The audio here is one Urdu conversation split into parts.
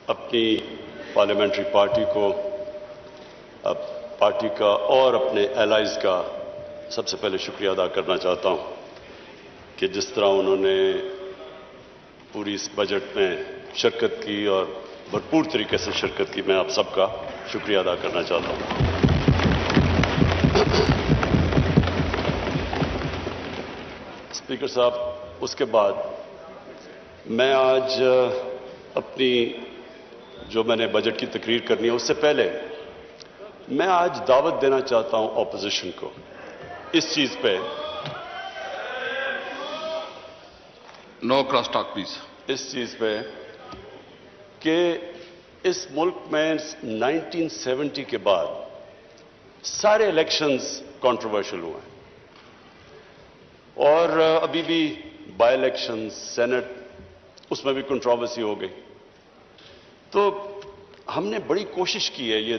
اپنی پارلیمنٹری پارٹی کو، پارٹی کا اور اپنے الائز کا سب سے پہلے شکریہ ادا کرنا چاہتا ہوں کہ جس طرح انہوں نے پوری اس بجٹ میں شرکت کی اور بھرپور طریقے سے شرکت کی، میں آپ سب کا شکریہ ادا کرنا چاہتا ہوں۔ اسپیکر صاحب، اس کے بعد میں آج اپنی جو میں نے بجٹ کی تقریر کرنی ہے اس سے پہلے میں آج دعوت دینا چاہتا ہوں اپوزیشن کو اس چیز پہ، نو کراس ٹاک پلیز، اس چیز پہ کہ اس ملک میں 1970 کے بعد سارے الیکشنز کنٹروورشل ہوئے ہیں اور ابھی بھی بائی الیکشن سینٹ اس میں بھی کنٹروورسی ہو گئی۔ تو ہم نے بڑی کوشش کی ہے یہ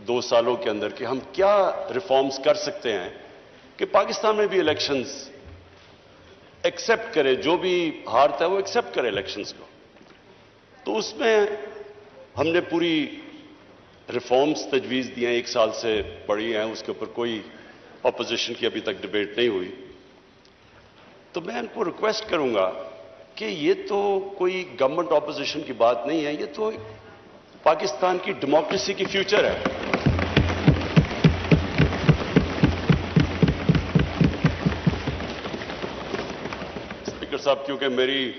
2 سالوں کے اندر کہ ہم کیا ریفارمز کر سکتے ہیں کہ پاکستان میں بھی الیکشنز ایکسپٹ کرے، جو بھی ہارتا ہے وہ ایکسپٹ کرے الیکشنز کو۔ تو اس میں ہم نے پوری ریفارمز تجویز دی ہیں، 1 سال سے پڑھی ہیں، اس کے اوپر کوئی اپوزیشن کی ابھی تک ڈبیٹ نہیں ہوئی۔ تو میں ان کو ریکویسٹ کروں گا کہ یہ تو کوئی گورنمنٹ اپوزیشن کی بات نہیں ہے، یہ تو پاکستان کی ڈیموکریسی کی فیوچر ہے۔ اسپیکر صاحب، کیونکہ میری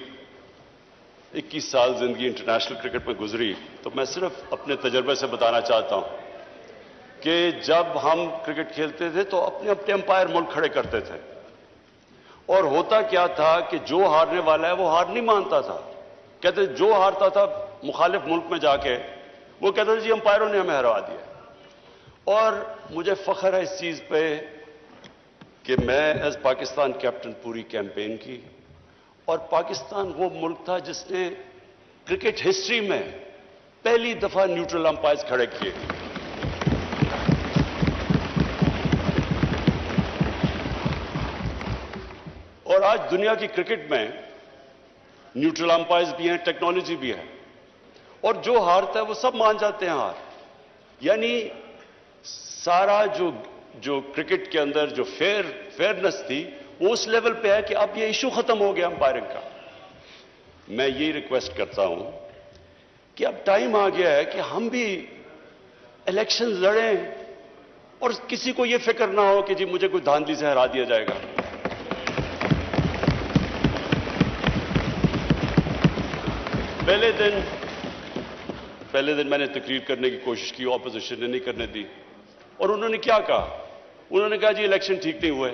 21 سال زندگی انٹرنیشنل کرکٹ میں گزری، تو میں صرف اپنے تجربے سے بتانا چاہتا ہوں کہ جب ہم کرکٹ کھیلتے تھے تو اپنے اپنے امپائر ملک کھڑے کرتے تھے، اور ہوتا کیا تھا کہ جو ہارنے والا ہے وہ ہار نہیں مانتا تھا، کہتے جو ہارتا تھا مخالف ملک میں جا کے وہ کہتا تھا جی امپائروں نے ہمیں ہرا دیا۔ اور مجھے فخر ہے اس چیز پہ کہ میں ایز پاکستان کیپٹن پوری کیمپین کی، اور پاکستان وہ ملک تھا جس نے کرکٹ ہسٹری میں پہلی دفعہ نیوٹرل امپائرز کھڑے کیے۔ اور آج دنیا کی کرکٹ میں نیوٹرل امپائرز بھی ہیں، ٹیکنالوجی بھی ہے، اور جو ہارتا ہے وہ سب مان جاتے ہیں ہار۔ یعنی سارا جو کرکٹ کے اندر جو فیئرنس تھی وہ اس لیول پہ ہے کہ اب یہ ایشو ختم ہو گیا امپائرنگ کا۔ میں یہی ریکویسٹ کرتا ہوں کہ اب ٹائم آ گیا ہے کہ ہم بھی الیکشن لڑیں اور کسی کو یہ فکر نہ ہو کہ جی مجھے کوئی دھاندلی سے ہرا دیا جائے گا۔ پہلے دن میں نے تقریر کرنے کی کوشش کی، اپوزیشن نے نہیں کرنے دی، اور انہوں نے کیا کہا؟ انہوں نے کہا جی الیکشن ٹھیک نہیں ہوئے۔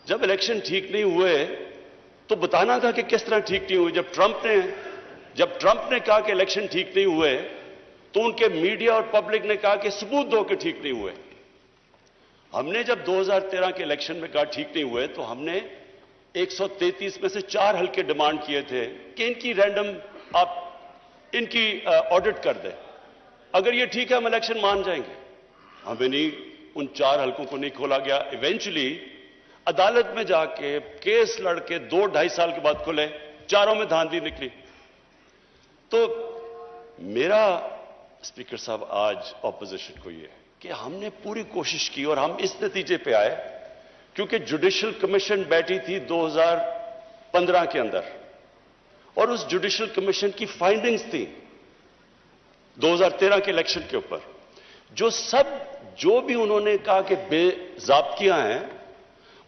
جب الیکشن ٹھیک نہیں ہوئے تو بتانا تھا کہ کس طرح ٹھیک نہیں ہوئے۔ جب ٹرمپ نے کہا کہ الیکشن ٹھیک نہیں ہوئے تو ان کے میڈیا اور پبلک نے کہا کہ ثبوت دو کہ ٹھیک نہیں ہوئے۔ ہم نے جب 2013 کے الیکشن میں کہا ٹھیک نہیں ہوئے تو ہم نے 133 میں سے 4 حلقے ڈیمانڈ کیے تھے کہ ان کی رینڈم آپ ان کی آڈٹ کر دیں، اگر یہ ٹھیک ہے ہم الیکشن مان جائیں گے۔ ہمیں نہیں، ان 4 حلقوں کو نہیں کھولا گیا۔ ایونچولی عدالت میں جا کے کیس لڑ کے 2-2.5 سال کے بعد کھلے، چاروں میں دھاندلی نکلی۔ تو میرا اسپیکر صاحب آج اپوزیشن کو یہ ہے کہ ہم نے پوری کوشش کی اور ہم اس نتیجے پہ آئے کیونکہ جوڈیشل کمیشن بیٹھی تھی 2015 کے اندر، اور اس جوڈیشل کمیشن کی فائنڈنگز تھی 2013 کے الیکشن کے اوپر، جو بھی انہوں نے کہا کہ بے ضابطیاں ہیں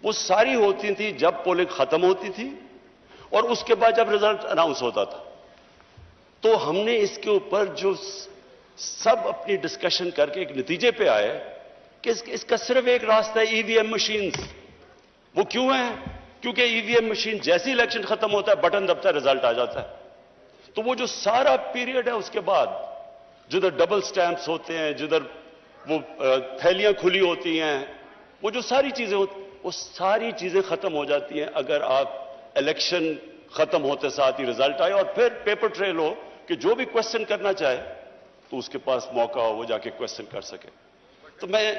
وہ ساری ہوتی تھیں جب پولنگ ختم ہوتی تھی اور اس کے بعد جب رزلٹ اناؤنس ہوتا تھا۔ تو ہم نے اس کے اوپر جو سب اپنی ڈسکشن کر کے ایک نتیجے پہ آئے کہ اس کا صرف ایک راستہ ہے، ای وی ایم مشینز۔ وہ کیوں ہیں؟ کیونکہ ای وی ایم مشین جیسی الیکشن ختم ہوتا ہے بٹن دبتا ہے رزلٹ آ جاتا ہے۔ تو وہ جو سارا پیریڈ ہے اس کے بعد جدھر ڈبل سٹیمپس ہوتے ہیں، جدھر وہ تھیلیاں کھلی ہوتی ہیں، وہ جو ساری چیزیں ہوتی ہیں وہ ساری چیزیں ختم ہو جاتی ہیں اگر آپ الیکشن ختم ہوتے ساتھ ہی رزلٹ آئے، اور پھر پیپر ٹریل ہو کہ جو بھی کوسچن کرنا چاہے تو اس کے پاس موقع ہو وہ جا کے کوسچن کر سکے۔ تو میں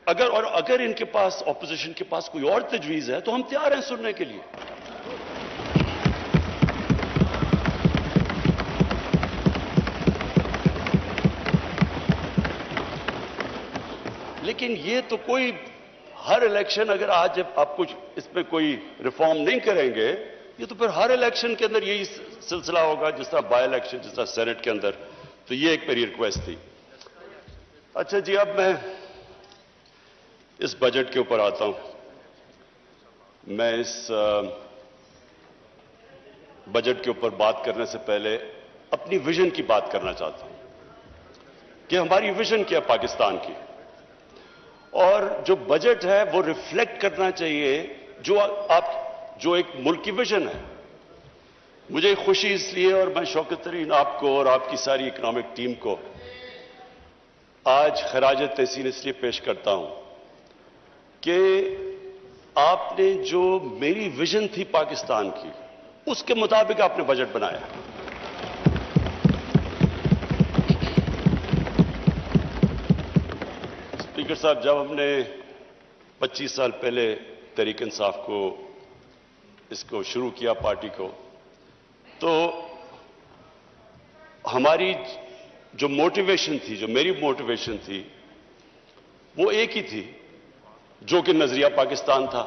اگر ان کے پاس اپوزیشن کے پاس کوئی اور تجویز ہے تو ہم تیار ہیں سننے کے لیے۔ لیکن یہ تو کوئی ہر الیکشن اگر آج آپ کچھ اس پہ کوئی ریفارم نہیں کریں گے یہ تو پھر ہر الیکشن کے اندر یہی سلسلہ ہوگا، جس طرح بائی الیکشن، جس طرح سینٹ کے اندر. تو یہ ایک میری ریکویسٹ تھی. اچھا جی، اب میں اس بجٹ کے اوپر آتا ہوں. میں اس بجٹ کے اوپر بات کرنے سے پہلے اپنی ویژن کی بات کرنا چاہتا ہوں کہ ہماری ویژن کیا پاکستان کی، اور جو بجٹ ہے وہ ریفلیکٹ کرنا چاہیے جو ایک ملک کی ویژن ہے. مجھے خوشی اس لیے، اور میں شوکت ترین آپ کو اور آپ کی ساری اکنامک ٹیم کو آج خراج تحسین اس لیے پیش کرتا ہوں کہ آپ نے جو میری ویژن تھی پاکستان کی اس کے مطابق آپ نے بجٹ بنایا. اسپیکر صاحب، جب ہم نے 25 سال پہلے تحریک انصاف کو اس کو شروع کیا پارٹی کو، تو ہماری جو موٹیویشن تھی، جو میری موٹیویشن تھی، وہ ایک ہی تھی جو کہ نظریہ پاکستان تھا.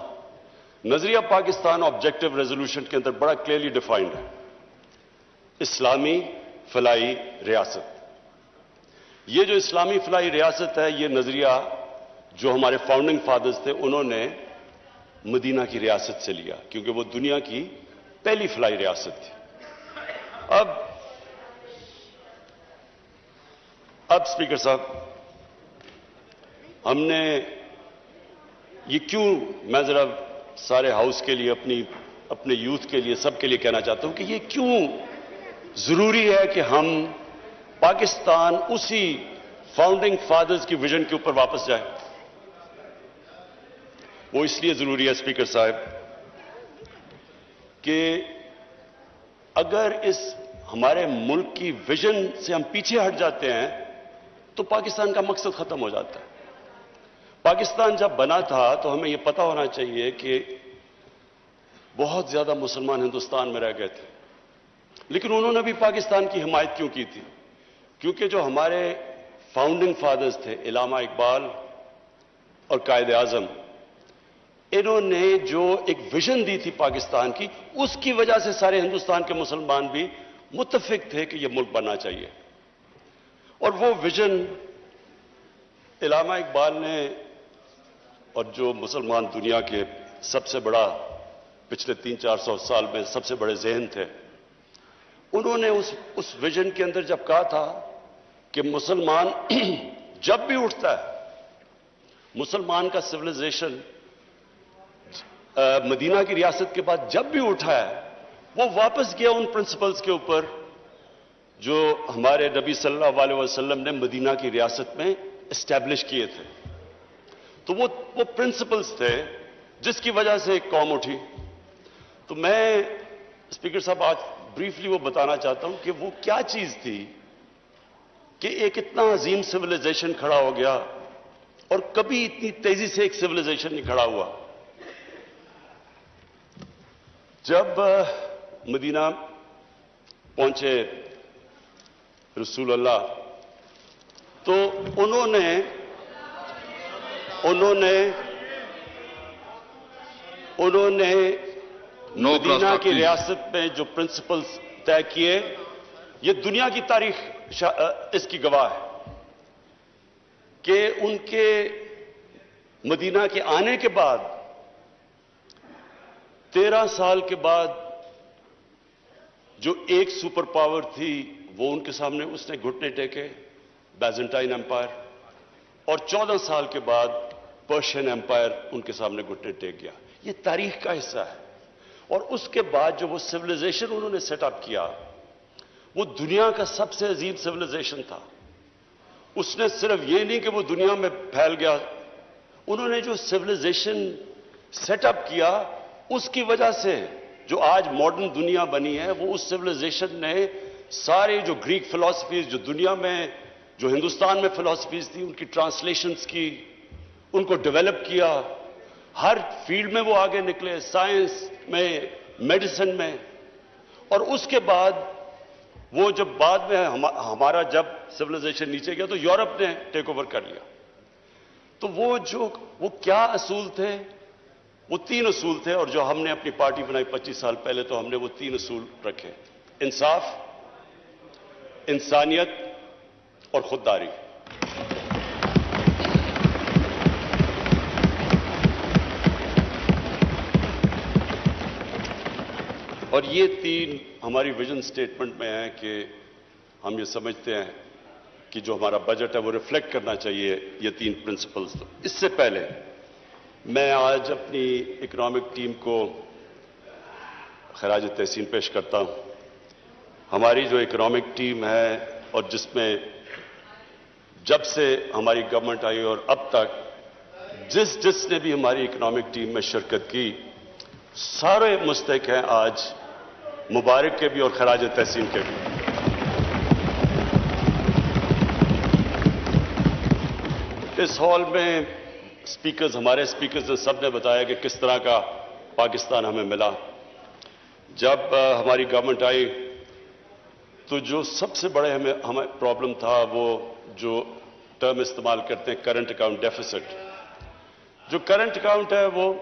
نظریہ پاکستان آبجیکٹو ریزولوشن کے اندر بڑا کلیئرلی ڈیفائنڈ ہے: اسلامی فلاحی ریاست. یہ جو اسلامی فلاحی ریاست ہے، یہ نظریہ جو ہمارے فاؤنڈنگ فادرز تھے انہوں نے مدینہ کی ریاست سے لیا، کیونکہ وہ دنیا کی پہلی فلاحی ریاست تھی. اب اسپیکر صاحب، ہم نے یہ کیوں، میں ذرا سارے ہاؤس کے لیے، اپنے یوتھ کے لیے، سب کے لیے کہنا چاہتا ہوں کہ یہ کیوں ضروری ہے کہ ہم پاکستان اسی فاؤنڈنگ فادرز کی ویژن کے اوپر واپس جائیں. وہ اس لیے ضروری ہے اسپیکر صاحب کہ اگر اس ہمارے ملک کی ویژن سے ہم پیچھے ہٹ جاتے ہیں تو پاکستان کا مقصد ختم ہو جاتا ہے. پاکستان جب بنا تھا تو ہمیں یہ پتا ہونا چاہیے کہ بہت زیادہ مسلمان ہندوستان میں رہ گئے تھے، لیکن انہوں نے بھی پاکستان کی حمایت کیوں کی تھی؟ کیونکہ جو ہمارے فاؤنڈنگ فادرز تھے، علامہ اقبال اور قائد اعظم، انہوں نے جو ایک ویژن دی تھی پاکستان کی، اس کی وجہ سے سارے ہندوستان کے مسلمان بھی متفق تھے کہ یہ ملک بننا چاہیے. اور وہ ویژن علامہ اقبال نے، اور جو مسلمان دنیا کے سب سے بڑا پچھلے 300-400 سال میں سب سے بڑے ذہن تھے، انہوں نے اس ویژن کے اندر جب کہا تھا کہ مسلمان جب بھی اٹھتا ہے، مسلمان کا سویلائزیشن مدینہ کی ریاست کے بعد جب بھی اٹھا ہے، وہ واپس گیا ان پرنسپلز کے اوپر جو ہمارے نبی صلی اللہ علیہ وسلم نے مدینہ کی ریاست میں اسٹیبلش کیے تھے. تو وہ پرنسپلز تھے جس کی وجہ سے ایک قوم اٹھی. تو میں اسپیکر صاحب آج بریفلی وہ بتانا چاہتا ہوں کہ وہ کیا چیز تھی کہ ایک اتنا عظیم سویلائزیشن کھڑا ہو گیا، اور کبھی اتنی تیزی سے ایک سویلائزیشن نہیں کھڑا ہوا. جب مدینہ پہنچے رسول اللہ تو انہوں نے مدینہ کی ریاست میں جو پرنسپلز طے کیے، یہ دنیا کی تاریخ اس کی گواہ ہے کہ ان کے مدینہ کے آنے کے بعد 13 سال کے بعد جو ایک سپر پاور تھی وہ ان کے سامنے اس نے گھٹنے ٹیکے، بیزنٹائن ایمپائر، اور 14 سال کے بعد پرشین ایمپائر ان کے سامنے گھٹنے ٹیک گیا. یہ تاریخ کا حصہ ہے. اور اس کے بعد جو وہ سویلائزیشن انہوں نے سیٹ اپ کیا، وہ دنیا کا سب سے عظیم سویلائزیشن تھا. اس نے صرف یہ نہیں کہ وہ دنیا میں پھیل گیا، انہوں نے جو سویلائزیشن سیٹ اپ کیا اس کی وجہ سے جو آج ماڈرن دنیا بنی ہے، وہ اس سویلائزیشن نے سارے جو گریک فلسفیز جو دنیا میں، جو ہندوستان میں فلسفیز تھی، ان کی ٹرانسلیشنز کی، ان کو ڈیولپ کیا. ہر فیلڈ میں وہ آگے نکلے، سائنس میں، میڈیسن میں. اور اس کے بعد وہ جب بعد میں ہمارا جب سویلائزیشن نیچے گیا تو یورپ نے ٹیک اوور کر لیا. تو وہ کیا اصول تھے؟ وہ 3 اصول تھے، اور جو ہم نے اپنی پارٹی بنائی 25 سال پہلے تو ہم نے وہ 3 اصول رکھے: انصاف، انسانیت اور خودداری۔ اور یہ 3 ہماری ویژن سٹیٹمنٹ میں ہیں کہ ہم یہ سمجھتے ہیں کہ جو ہمارا بجٹ ہے وہ ریفلیکٹ کرنا چاہیے یہ 3 پرنسپلز۔ اس سے پہلے میں آج اپنی اکنامک ٹیم کو خراج تحسین پیش کرتا ہوں۔ ہماری جو اکنامک ٹیم ہے، اور جس میں جب سے ہماری گورنمنٹ آئی اور اب تک جس نے بھی ہماری اکنامک ٹیم میں شرکت کی، سارے مستحق ہیں آج مبارک کے بھی اور خراج تحسین کے بھی۔ اس ہال میں ہمارے اسپیکرز نے سب نے بتایا کہ کس طرح کا پاکستان ہمیں ملا۔ جب ہماری گورنمنٹ آئی تو جو سب سے بڑے ہمیں پرابلم تھا، وہ جو ٹرم استعمال کرتے ہیں کرنٹ اکاؤنٹ ڈیفیسٹ۔ جو کرنٹ اکاؤنٹ ہے، وہ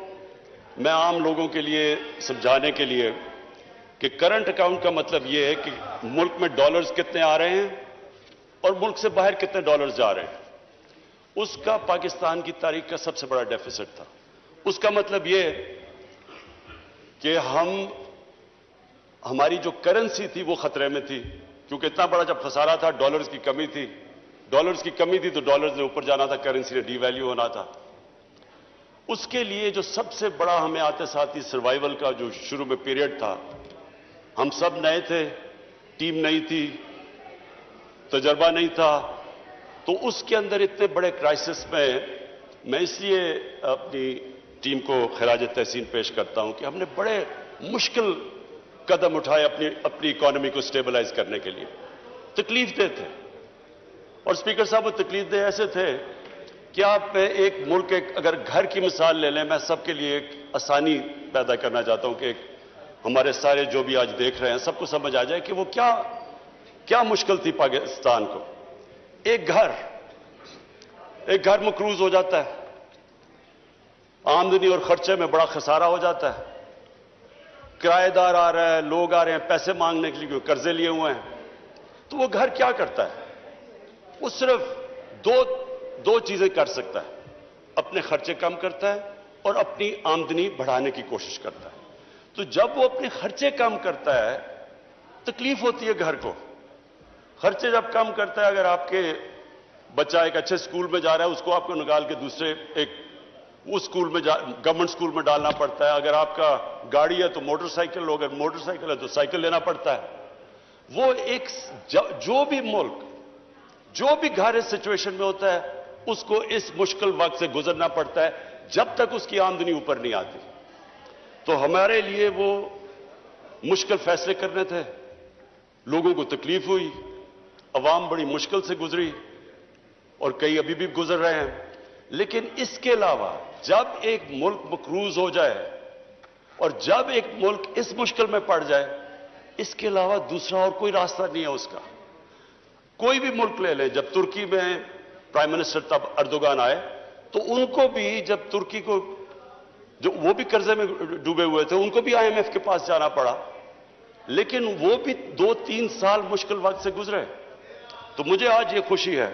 میں عام لوگوں کے لیے سمجھانے کے لیے کہ کرنٹ اکاؤنٹ کا مطلب یہ ہے کہ ملک میں ڈالرز کتنے آ رہے ہیں اور ملک سے باہر کتنے ڈالرز جا رہے ہیں۔ اس کا پاکستان کی تاریخ کا سب سے بڑا ڈیفیسٹ تھا۔ اس کا مطلب یہ کہ ہماری جو کرنسی تھی وہ خطرے میں تھی، کیونکہ اتنا بڑا جب خسارہ تھا، ڈالرز کی کمی تھی، تو ڈالرز نے اوپر جانا تھا، کرنسی نے ڈی ویلیو ہونا تھا۔ اس کے لیے جو سب سے بڑا ہمیں آتے ساتھ ہی سروائیول کا جو شروع میں پیریڈ تھا، ہم سب نئے تھے، ٹیم نہیں تھی، تجربہ نہیں تھا، تو اس کے اندر اتنے بڑے کرائسس میں اس لیے اپنی ٹیم کو خراج تحسین پیش کرتا ہوں کہ ہم نے بڑے مشکل قدم اٹھائے اپنی اکانومی کو سٹیبلائز کرنے کے لیے۔ تکلیف دہ تھے، اور اسپیکر صاحب وہ تکلیف دہ ایسے تھے کہ آپ ایک ملک اگر گھر کی مثال لے لیں، میں سب کے لیے ایک آسانی پیدا کرنا چاہتا ہوں کہ ہمارے سارے جو بھی آج دیکھ رہے ہیں سب کو سمجھ آ جائے کہ وہ کیا مشکل تھی پاکستان کو۔ ایک گھر مقروض ہو جاتا ہے، آمدنی اور خرچے میں بڑا خسارہ ہو جاتا ہے، کرایہ دار آ رہا ہے، لوگ آ رہے ہیں پیسے مانگنے کے لیے، قرضے لیے ہوئے ہیں، تو وہ گھر کیا کرتا ہے؟ وہ صرف دو چیزیں کر سکتا ہے: اپنے خرچے کم کرتا ہے اور اپنی آمدنی بڑھانے کی کوشش کرتا ہے۔ تو جب وہ اپنے خرچے کم کرتا ہے، تکلیف ہوتی ہے گھر کو۔ خرچے جب کم کرتا ہے، اگر آپ کے بچہ ایک اچھے سکول میں جا رہا ہے، اس کو آپ کو نکال کے دوسرے اس سکول میں گورنمنٹ سکول میں ڈالنا پڑتا ہے۔ اگر آپ کا گاڑی ہے تو موٹر سائیکل ہو، اگر موٹر سائیکل ہے تو سائیکل لینا پڑتا ہے۔ وہ جو بھی گھر اس سچویشن میں ہوتا ہے، اس کو اس مشکل وقت سے گزرنا پڑتا ہے جب تک اس کی آمدنی اوپر نہیں آتی۔ تو ہمارے لیے وہ مشکل فیصلے کرنے تھے، لوگوں کو تکلیف ہوئی، عوام بڑی مشکل سے گزری، اور کئی ابھی بھی گزر رہے ہیں۔ لیکن اس کے علاوہ جب ایک ملک مقروض ہو جائے اور جب ایک ملک اس مشکل میں پڑ جائے، اس کے علاوہ دوسرا اور کوئی راستہ نہیں ہے اس کا۔ کوئی بھی ملک لے لیں، جب ترکی میں پرائم منسٹر تب اردوغان آئے تو ان کو بھی جب ترکی کو وہ بھی قرضے میں ڈوبے ہوئے تھے، ان کو بھی IMF کے پاس جانا پڑا، لیکن وہ بھی 2-3 سال مشکل وقت سے گزرے۔ تو مجھے آج یہ خوشی ہے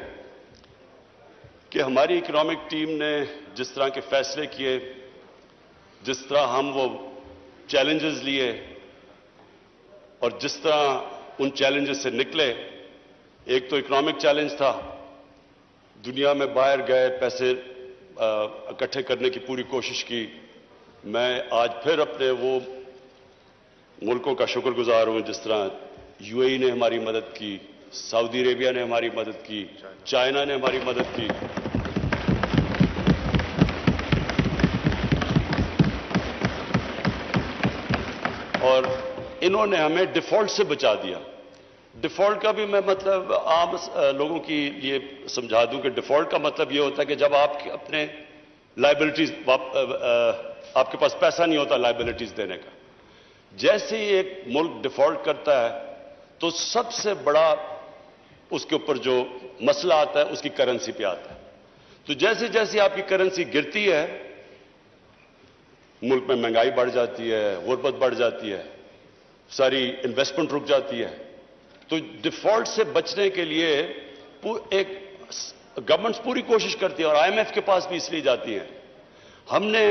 کہ ہماری اکنامک ٹیم نے جس طرح کے فیصلے کیے، جس طرح ہم وہ چیلنجز لیے اور جس طرح ان چیلنجز سے نکلے۔ ایک تو اکنامک چیلنج تھا، دنیا میں باہر گئے، پیسے اکٹھے کرنے کی پوری کوشش کی۔ میں آج پھر اپنے وہ ملکوں کا شکر گزار ہوں جس طرح UAE نے ہماری مدد کی، سعودی عربیہ نے ہماری مدد کی، چائنا نے ہماری مدد کی۔ اور انہوں نے ہمیں ڈیفالٹ سے بچا دیا۔ ڈیفالٹ کا بھی میں مطلب عام لوگوں کی یہ سمجھا دوں کہ ڈیفالٹ کا مطلب یہ ہوتا ہے کہ جب آپ اپنے لائبلٹیز، آپ کے پاس پیسہ نہیں ہوتا لائبلٹیز دینے کا۔ جیسے ہی ایک ملک ڈیفالٹ کرتا ہے تو سب سے بڑا اس کے اوپر جو مسئلہ آتا ہے اس کی کرنسی پہ آتا ہے۔ تو جیسے جیسے آپ کی کرنسی گرتی ہے ملک میں مہنگائی بڑھ جاتی ہے، غربت بڑھ جاتی ہے، ساری انویسٹمنٹ رک جاتی ہے. تو ڈیفالٹ سے بچنے کے لیے ایک گورنمنٹس پوری کوشش کرتی ہے اور آئی ایم ایف کے پاس بھی اس لیے جاتی ہیں. ہم نے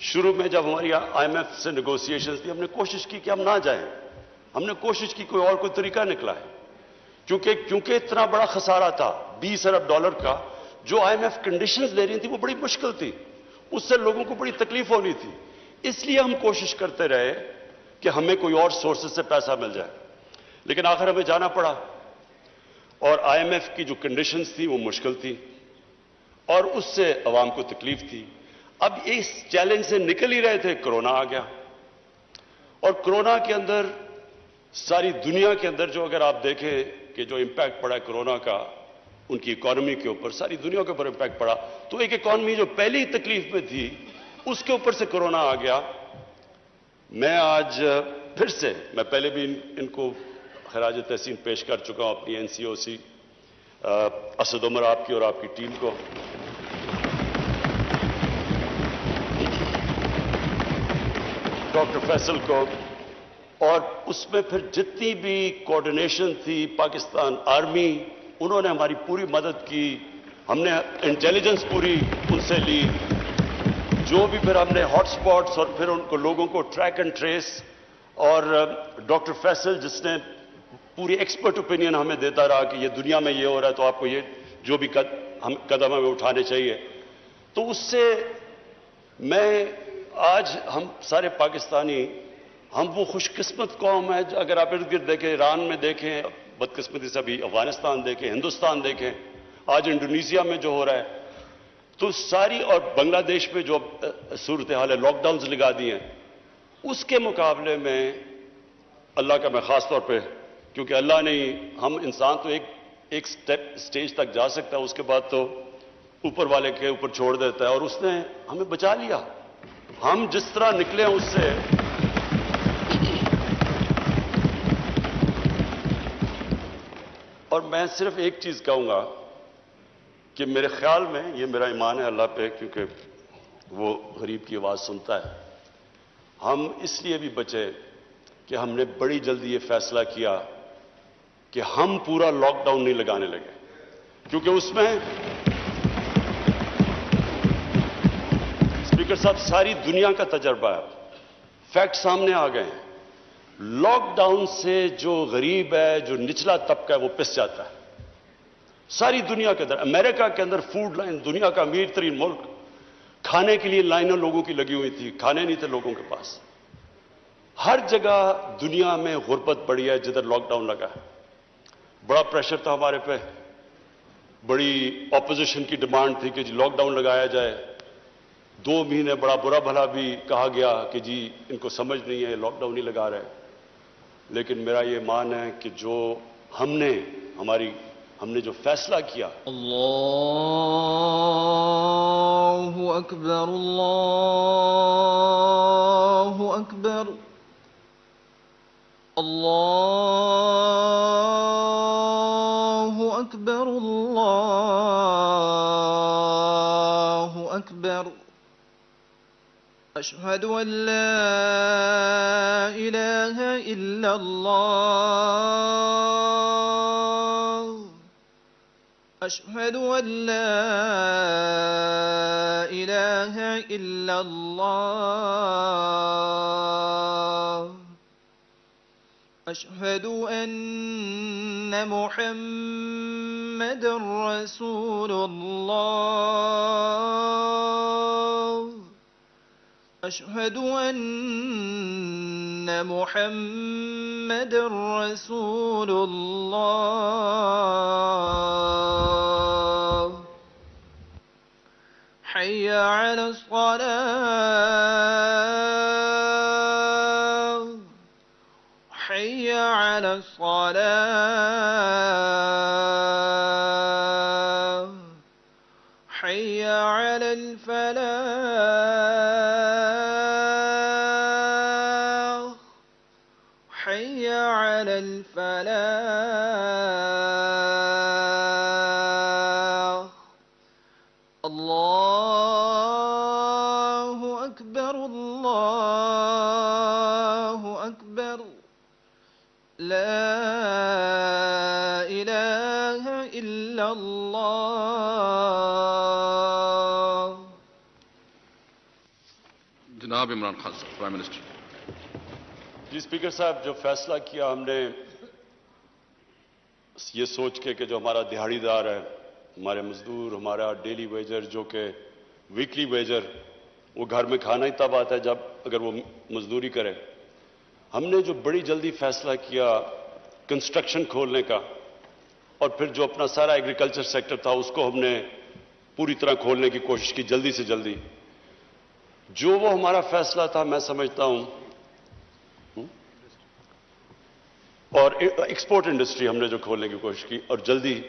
شروع میں جب ہماری آئی ایم ایف سے نیگوسیشنز تھی ہم نے کوشش کی کہ ہم نہ جائیں. ہم نے کوشش کی کوئی اور کوئی طریقہ نکلا ہے کیونکہ اتنا بڑا خسارہ تھا $20 ارب کا. جو آئی ایم ایف کنڈیشنز لے رہی تھی وہ بڑی مشکل تھی، اس سے لوگوں کو بڑی تکلیف ہونی تھی. اس لیے ہم کوشش کرتے رہے کہ ہمیں کوئی اور سورسز سے پیسہ مل جائے، لیکن آخر ہمیں جانا پڑا. اور آئی ایم ایف کی جو کنڈیشنز تھی وہ مشکل تھی اور اس سے عوام کو تکلیف تھی. اب اس چیلنج سے نکل ہی رہے تھے، کرونا آ گیا. اور کرونا کے اندر ساری دنیا کے اندر جو اگر آپ دیکھیں کہ جو امپیکٹ پڑا ہے کرونا کا ان کی اکانومی کے اوپر، ساری دنیا کے اوپر امپیکٹ پڑا. تو ایک اکانومی جو پہلی تکلیف میں تھی اس کے اوپر سے کرونا آ گیا. میں آج پھر سے میں پہلے بھی ان کو خراج تحسین پیش کر چکا ہوں اپنی این سی او سی اسد عمر آپ کی اور آپ کی ٹیم کو. ڈاکٹر فیصل کو، اور اس میں پھر جتنی بھی کوآرڈینیشن تھی پاکستان آرمی، انہوں نے ہماری پوری مدد کی. ہم نے انٹیلیجنس پوری ان سے لی. جو بھی پھر ہم نے ہاٹ سپاٹس اور پھر ان کو لوگوں کو ٹریک اینڈ ٹریس، اور ڈاکٹر فیصل جس نے پوری ایکسپرٹ اوپینین ہمیں دیتا رہا کہ یہ دنیا میں یہ ہو رہا ہے تو آپ کو یہ جو بھی قدم ہمیں اٹھانے چاہیے. تو اس سے میں آج ہم سارے پاکستانی ہم وہ خوش قسمت قوم ہے. اگر آپ ارد گرد دیکھیں، ایران میں دیکھیں، بدقسمتی سے ابھی افغانستان دیکھیں، ہندوستان دیکھیں، آج انڈونیشیا میں جو ہو رہا ہے، تو ساری، اور بنگلہ دیش میں جو صورتحال ہے، لاک ڈاؤنز لگا دی ہیں، اس کے مقابلے میں اللہ کا میں خاص طور پہ، کیونکہ اللہ نے، ہم انسان تو ایک سٹیج تک جا سکتا ہے، اس کے بعد تو اوپر والے کے اوپر چھوڑ دیتا ہے، اور اس نے ہمیں بچا لیا. ہم جس طرح نکلے ہیں اس سے، اور میں صرف ایک چیز کہوں گا کہ میرے خیال میں، یہ میرا ایمان ہے اللہ پہ کیونکہ وہ غریب کی آواز سنتا ہے، ہم اس لیے بھی بچے کہ ہم نے بڑی جلدی یہ فیصلہ کیا کہ ہم پورا لاک ڈاؤن نہیں لگانے لگے. کیونکہ اس میں اسپیکر صاحب ساری دنیا کا تجربہ ہے، فیکٹ سامنے آ گئے ہیں. لاک ڈاؤن سے جو غریب ہے، جو نچلا طبقہ ہے، وہ پس جاتا ہے. ساری دنیا کے اندر، امریکہ کے اندر فوڈ لائن، دنیا کا امیر ترین ملک، کھانے کے لیے لائنیں لوگوں کی لگی ہوئی تھی، کھانے نہیں تھے لوگوں کے پاس. ہر جگہ دنیا میں غربت بڑھی ہے جدھر لاک ڈاؤن لگا ہے. بڑا پریشر تھا ہمارے پہ، بڑی اپوزیشن کی ڈیمانڈ تھی کہ جی لاک ڈاؤن لگایا جائے. 2 مہینے بڑا برا بھلا بھی کہا گیا کہ جی ان کو سمجھ نہیں ہے، لاک ڈاؤن نہیں لگا رہے. لیکن میرا یہ مان ہے کہ جو ہم نے جو فیصلہ کیا، اللہ اکبر، اللہ اکبر، اللہ اکبر، اللہ اکبر. اشہد ان لا الہ الا اللہ، اشہد ان لا الہ الا اللہ، اشہد ان محمد رسول اللہ، اشہد ان محمد رسول اللہ. حی علی الصلاة، حی علی الصلاة، حی علی الفلاح، حی علی الفلاح. لا إله إلا الله. جناب عمران خان صاحب پرائم منسٹر. جی اسپیکر صاحب، جو فیصلہ کیا ہم نے یہ سوچ کے کہ جو ہمارا دہاڑی دار ہے، ہمارے مزدور، ہمارا ڈیلی ویجر جو کہ ویکلی ویجر، وہ گھر میں کھانا ہی تب آتا ہے جب اگر وہ مزدوری کرے. ہم نے جو بڑی جلدی فیصلہ کیا کنسٹرکشن کھولنے کا، اور پھر جو اپنا سارا ایگریکلچر سیکٹر تھا اس کو ہم نے پوری طرح کھولنے کی کوشش کی جلدی سے جلدی. جو وہ ہمارا فیصلہ تھا میں سمجھتا ہوں، اور ایکسپورٹ انڈسٹری ہم نے جو کھولنے کی کوشش کی اور جلدی،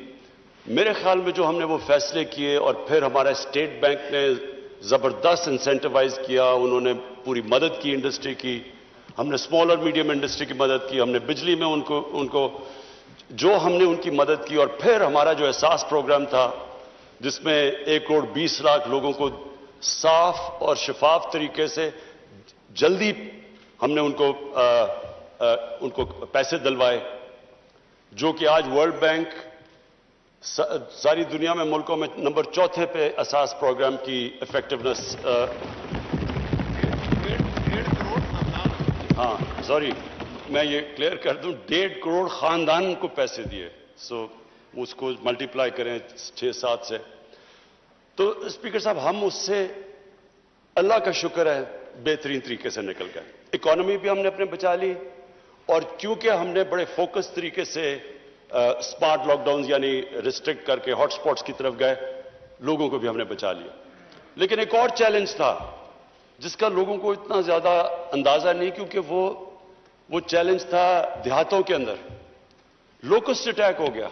میرے خیال میں جو ہم نے وہ فیصلے کیے، اور پھر ہمارا اسٹیٹ بینک نے زبردست انسینٹیوائز کیا، انہوں نے پوری مدد کی انڈسٹری کی، ہم نے اسمال اور میڈیم انڈسٹری کی مدد کی، ہم نے بجلی میں ان کو جو ہم نے ان کی مدد کی، اور پھر ہمارا جو احساس پروگرام تھا جس میں 1,20,00,000 لوگوں کو صاف اور شفاف طریقے سے جلدی ہم نے ان کو پیسے دلوائے، جو کہ آج ورلڈ بینک ساری دنیا میں ملکوں میں نمبر 4 پہ احساس پروگرام کی افیکٹونیس. ہاں سوری، میں یہ کلیئر کر دوں، 1.5 کروڑ خاندان کو پیسے دیے. سو اس کو ملٹیپلائی کریں 6-7 سے. تو اسپیکر صاحب، ہم اس سے اللہ کا شکر ہے بہترین طریقے سے نکل گئے. اکانومی بھی ہم نے اپنے بچا لی، اور کیونکہ ہم نے بڑے فوکس طریقے سے اسمارٹ لاک ڈاؤنز یعنی ریسٹرکٹ کر کے ہاٹ سپاٹس کی طرف گئے، لوگوں کو بھی ہم نے بچا لیا. لیکن ایک اور چیلنج تھا جس کا لوگوں کو اتنا زیادہ اندازہ نہیں، کیونکہ وہ چیلنج تھا دیہاتوں کے اندر. لوکسٹ اٹیک ہو گیا.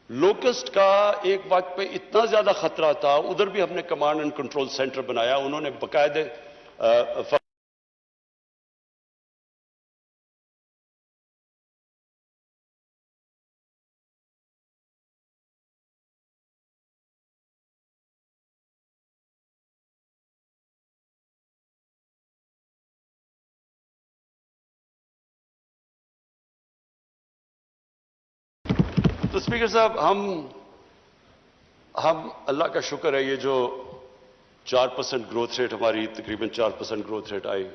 لوکسٹ کا ایک وقت پہ اتنا زیادہ خطرہ تھا، ادھر بھی ہم نے کمانڈ اینڈ کنٹرول سینٹر بنایا. انہوں نے باقاعدہ تو اسپیکر صاحب، ہم اللہ کا شکر ہے یہ جو 4% گروتھ ریٹ ہماری تقریباً 4% گروتھ ریٹ آئی،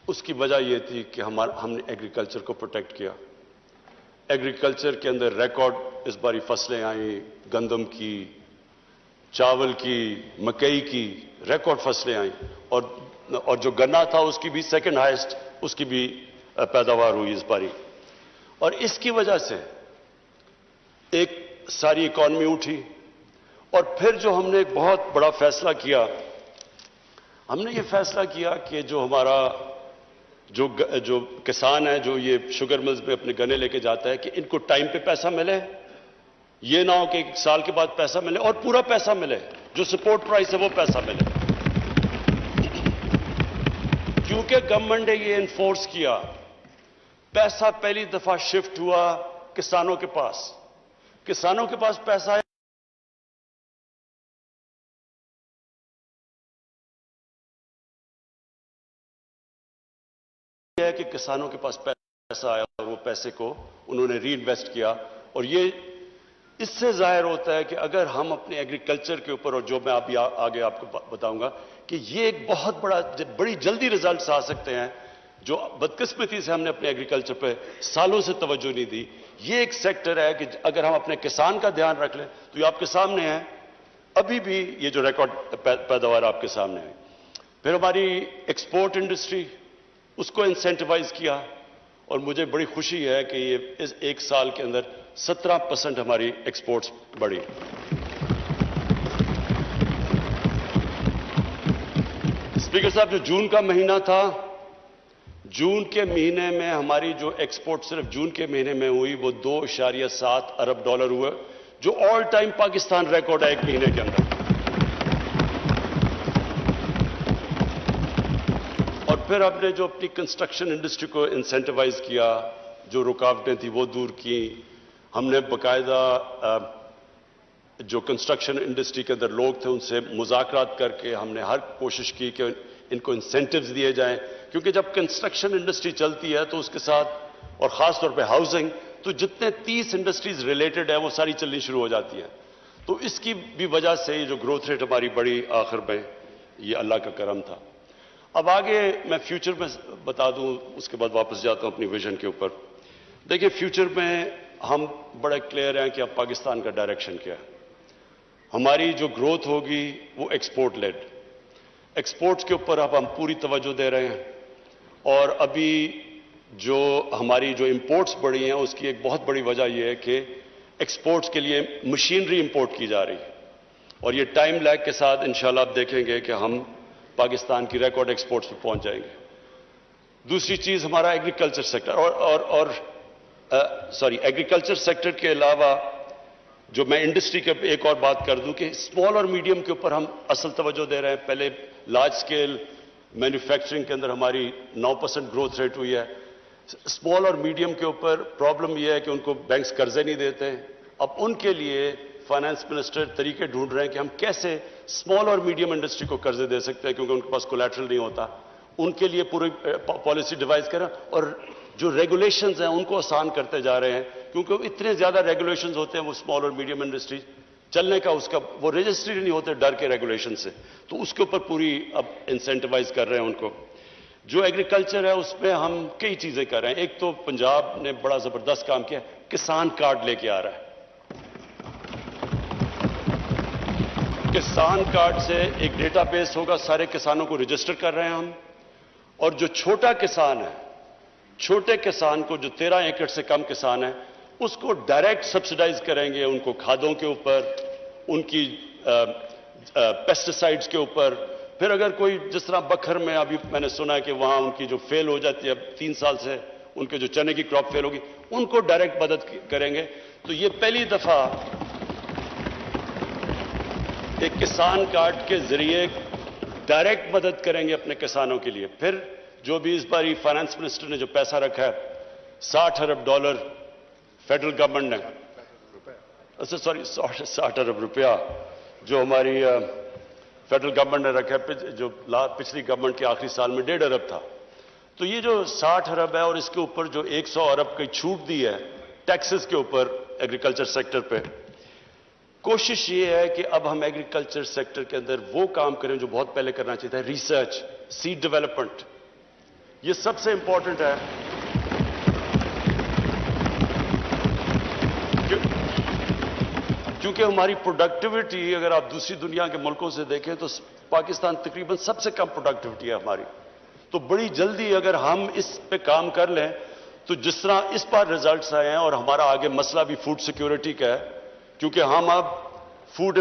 اس کی وجہ یہ تھی کہ ہم نے ایگریکلچر کو پروٹیکٹ کیا. ایگریکلچر کے اندر ریکارڈ اس باری فصلیں آئیں، گندم کی، چاول کی، مکئی کی ریکارڈ فصلیں آئیں، اور جو گنا تھا اس کی بھی سیکنڈ ہائیسٹ اس کی بھی پیداوار ہوئی اس باری. اور اس کی وجہ سے ایک ساری اکانومی اٹھی. اور پھر جو ہم نے ایک بہت بڑا فیصلہ کیا، ہم نے یہ فیصلہ کیا کہ جو ہمارا جو کسان ہے جو یہ شوگر ملز میں اپنے گنے لے کے جاتا ہے، کہ ان کو ٹائم پہ پیسہ ملے. یہ نہ ہو کہ 1 سال کے بعد پیسہ ملے اور پورا پیسہ ملے، جو سپورٹ پرائس ہے وہ پیسہ ملے. کیونکہ گورنمنٹ نے یہ انفورس کیا، پیسہ پہلی دفعہ شفٹ ہوا کسانوں کے پاس. کسانوں کے پاس پیسہ ہے کہ کسانوں کے پاس پیسہ آیا اور وہ پیسے کو انہوں نے ری انویسٹ کیا. اور یہ اس سے ظاہر ہوتا ہے کہ اگر ہم اپنے ایگریکلچر کے اوپر، اور جو میں ابھی آگے آپ کو بتاؤں گا، کہ یہ ایک بہت بڑی جلدی ریزلٹس آ سکتے ہیں، جو بدقسمتی سے ہم نے اپنے ایگریکلچر پہ سالوں سے توجہ نہیں دی. یہ ایک سیکٹر ہے کہ اگر ہم اپنے کسان کا دھیان رکھ لیں تو یہ آپ کے سامنے ہے. ابھی بھی یہ جو ریکارڈ پیداوار آپ کے سامنے ہے. پھر ہماری ایکسپورٹ انڈسٹری، اس کو انسینٹیوائز کیا، اور مجھے بڑی خوشی ہے کہ یہ اس 1 سال کے اندر 17% ہماری ایکسپورٹس بڑھی. اسپیکر صاحب، جو جون کا مہینہ تھا، جون کے مہینے میں ہماری جو ایکسپورٹ صرف جون کے مہینے میں ہوئی وہ $2.7 ارب ہوئے، جو آل ٹائم پاکستان ریکارڈ ہے ایک مہینے کے اندر. اور پھر ہم نے جو اپنی کنسٹرکشن انڈسٹری کو انسینٹیوائز کیا، جو رکاوٹیں تھیں وہ دور کی. ہم نے باقاعدہ جو کنسٹرکشن انڈسٹری کے اندر لوگ تھے ان سے مذاکرات کر کے ہم نے ہر کوشش کی کہ ان کو انسینٹیوز دیے جائیں، کیونکہ جب کنسٹرکشن انڈسٹری چلتی ہے تو اس کے ساتھ اور خاص طور پہ ہاؤسنگ، تو جتنے 30 انڈسٹریز ریلیٹڈ ہیں وہ ساری چلنی شروع ہو جاتی ہیں. تو اس کی بھی وجہ سے یہ جو گروتھ ریٹ ہماری بڑی آخر میں، یہ اللہ کا کرم تھا. اب آگے میں فیوچر میں بتا دوں، اس کے بعد واپس جاتا ہوں اپنی ویژن کے اوپر. دیکھیں فیوچر میں ہم بڑے کلیئر ہیں کہ اب پاکستان کا ڈائریکشن کیا ہے. ہماری جو گروتھ ہوگی وہ ایکسپورٹ لیڈ، ایکسپورٹس کے اوپر اب ہم پوری توجہ دے رہے ہیں. اور ابھی جو ہماری جو امپورٹس بڑھی ہیں اس کی ایک بہت بڑی وجہ یہ ہے کہ ایکسپورٹس کے لیے مشینری امپورٹ کی جا رہی ہے، اور یہ ٹائم لیگ کے ساتھ انشاءاللہ آپ دیکھیں گے کہ ہم پاکستان کی ریکارڈ ایکسپورٹس پہ پہنچ جائیں گے. دوسری چیز ہمارا ایگریکلچر سیکٹر ایگریکلچر سیکٹر کے علاوہ جو میں انڈسٹری کے ایک اور بات کر دوں کہ اسمال اور میڈیم کے اوپر ہم اصل توجہ دے رہے ہیں. پہلے لارج سکیل مینوفیکچرنگ کے اندر ہماری 9% گروتھ ریٹ ہوئی ہے. اسمال اور میڈیم کے اوپر پرابلم یہ ہے کہ ان کو بینکس قرضے نہیں دیتے. اب ان کے لیے فائنانس منسٹر طریقے ڈھونڈ رہے ہیں کہ ہم کیسے اسمال اور میڈیم انڈسٹری کو قرضے دے سکتے ہیں کیونکہ ان کے پاس کولیٹرل نہیں ہوتا. ان کے لیے پوری پالیسی ڈیوائز کریں اور جو ریگولیشنز ہیں ان کو آسان کرتے جا رہے ہیں کیونکہ اتنے زیادہ ریگولیشنز ہوتے ہیں وہ اسمال اور میڈیم انڈسٹری چلنے کا اس کا وہ رجسٹری نہیں ہوتے ڈر کے ریگولیشن سے. تو اس کے اوپر پوری اب انسینٹیوائز کر رہے ہیں ان کو. جو ایگریکلچر ہے اس میں ہم کئی چیزیں کر رہے ہیں. ایک تو پنجاب نے بڑا زبردست کام کیا، کسان کارڈ لے کے آ رہا ہے. کسان کارڈ سے ایک ڈیٹا بیس ہوگا، سارے کسانوں کو رجسٹر کر رہے ہیں ہم. اور جو چھوٹا کسان ہے، چھوٹے کسان کو جو 13 ایکڑ سے کم کسان ہے اس کو ڈائریکٹ سبسڈائز کریں گے، ان کو کھادوں کے اوپر، ان کی پیسٹیسائڈز کے اوپر. پھر اگر کوئی جس طرح بکھر میں ابھی میں نے سنا ہے کہ وہاں ان کی جو فیل ہو جاتی ہے 3 سال سے ان کے جو چنے کی کراپ فیل ہوگی ان کو ڈائریکٹ مدد کریں گے. تو یہ پہلی دفعہ ایک کسان کارڈ کے ذریعے ڈائریکٹ مدد کریں گے اپنے کسانوں کے لیے. پھر جو بھی اس باری فائنانس منسٹر نے جو پیسہ رکھا ہے $60 ارب فیڈرل گورنمنٹ نے، 60 ارب روپیہ جو ہماری فیڈرل گورنمنٹ نے رکھا ہے، جو پچھلی گورنمنٹ کے آخری سال میں 1.5 ارب تھا. تو یہ جو 60 ارب ہے اور اس کے اوپر جو 100 ارب کی چھوٹ دی ہے ٹیکسز کے اوپر ایگریکلچر سیکٹر پہ، کوشش یہ ہے کہ اب ہم ایگریکلچر سیکٹر کے اندر وہ کام کریں جو بہت پہلے کرنا چاہیے تھا، ریسرچ، سیڈ ڈیولپمنٹ. یہ سب سے امپورٹنٹ ہے کیونکہ ہماری پروڈکٹیوٹی اگر آپ دوسری دنیا کے ملکوں سے دیکھیں تو پاکستان تقریباً سب سے کم پروڈکٹیوٹی ہے ہماری. تو بڑی جلدی اگر ہم اس پہ کام کر لیں تو جس طرح اس بار ریزلٹس آئے ہیں، اور ہمارا آگے مسئلہ بھی فوڈ سیکیورٹی کا ہے کیونکہ ہم اب فوڈ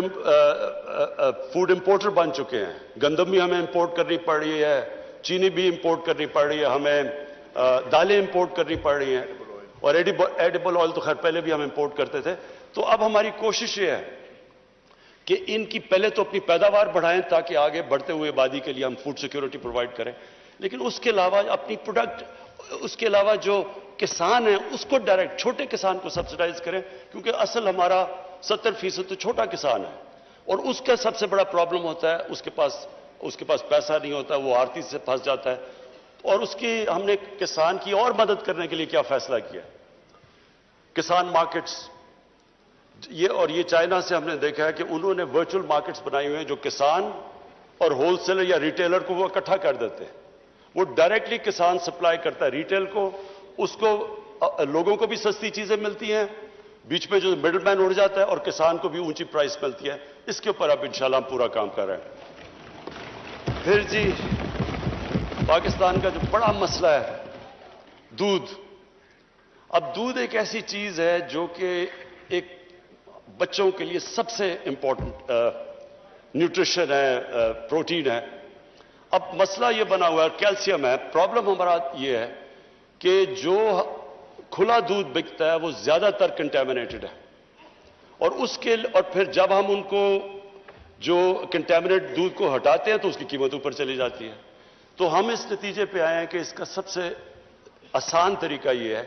امپورٹر بن چکے ہیں. گندم بھی ہمیں امپورٹ کرنی پڑ رہی ہے، چینی بھی امپورٹ کرنی پڑ رہی ہے، ہمیں دالیں امپورٹ کرنی پڑ رہی ہیں، اور ایڈیبل آئل تو خیر پہلے بھی ہم امپورٹ کرتے تھے. تو اب ہماری کوشش یہ ہے کہ ان کی پہلے تو اپنی پیداوار بڑھائیں تاکہ آگے بڑھتے ہوئے آبادی کے لیے ہم فوڈ سیکیورٹی پرووائڈ کریں، لیکن اس کے علاوہ اپنی پروڈکٹ، اس کے علاوہ جو کسان ہیں اس کو ڈائریکٹ چھوٹے کسان کو سبسڈائز کریں کیونکہ اصل ہمارا 70% تو چھوٹا کسان ہے اور اس کا سب سے بڑا پرابلم ہوتا ہے اس کے پاس پیسہ نہیں ہوتا، وہ آڑتی سے پھنس جاتا ہے. اور اس کی ہم نے کسان کی اور مدد کرنے کے لیے کیا فیصلہ کیا، کسان مارکیٹس. یہ چائنا سے ہم نے دیکھا ہے کہ انہوں نے ورچوئل مارکیٹس بنائی ہوئے ہیں جو کسان اور ہول سیلر یا ریٹیلر کو وہ اکٹھا کر دیتے ہیں. وہ ڈائریکٹلی کسان سپلائی کرتا ہے ریٹیل کو، اس کو لوگوں کو بھی سستی چیزیں ملتی ہیں، بیچ میں جو مڈل مین اڑ جاتا ہے، اور کسان کو بھی اونچی پرائس ملتی ہے. اس کے اوپر اب انشاءاللہ ہم پورا کام کر رہے ہیں. پھر جی پاکستان کا جو بڑا مسئلہ ہے دودھ. اب دودھ ایک ایسی چیز ہے جو کہ ایک بچوں کے لیے سب سے امپورٹنٹ نیوٹریشن ہے، پروٹین ہے. اب مسئلہ یہ بنا ہوا ہے، کیلشیم ہے. پرابلم ہمارا یہ ہے کہ جو کھلا دودھ بکتا ہے وہ زیادہ تر کنٹامنیٹڈ ہے، اور پھر جب ہم ان کو جو کنٹامنیٹ دودھ کو ہٹاتے ہیں تو اس کی قیمت اوپر چلی جاتی ہے. تو ہم اس نتیجے پہ آئے ہیں کہ اس کا سب سے آسان طریقہ یہ ہے